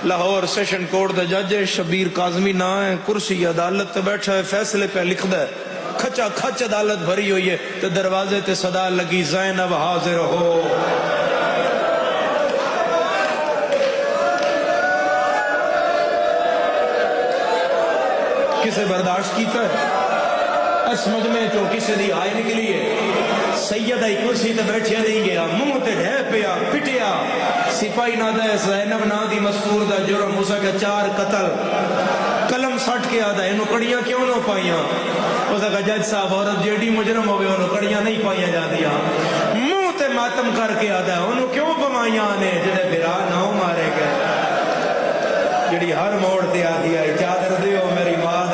Lahore session court دا جج ہے شبیر کاظمی نا ہے، کرسی عدالت تے بیٹھا ہے، فیصلے پہ لکھدا ہے، کھچا کھچ عدالت بھری ہوئی ہے تے دروازے تے صدا لگی زینب حاضر ہو۔ کسے برداشت کیتا ہے؟ اس مجمع چو کسے دی آئے نکلی ہے، سیدہ کرسی تے بیٹھیا نہیں گیا، منہ تے ڈھے پیا پٹیا، سپاہی نہ دے زینب نا دی مذکور دا جرم اسا کا 4 قتل، قلم سٹ کے آدھا انہوں کڑیاں کیوں نہ پائیاں؟ اسا کا جج صاحب عورت جیڑی مجرم ہوئے انہوں کڑیاں نہیں پائیاں جا دیا، منہ تے ماتم کر کے آدھا انہوں کیوں پمائیاں آنے جنہیں برا نہ مارے گئے، جیڑی ہر موڑ تے آدھی آئی چادر دیو میری ماں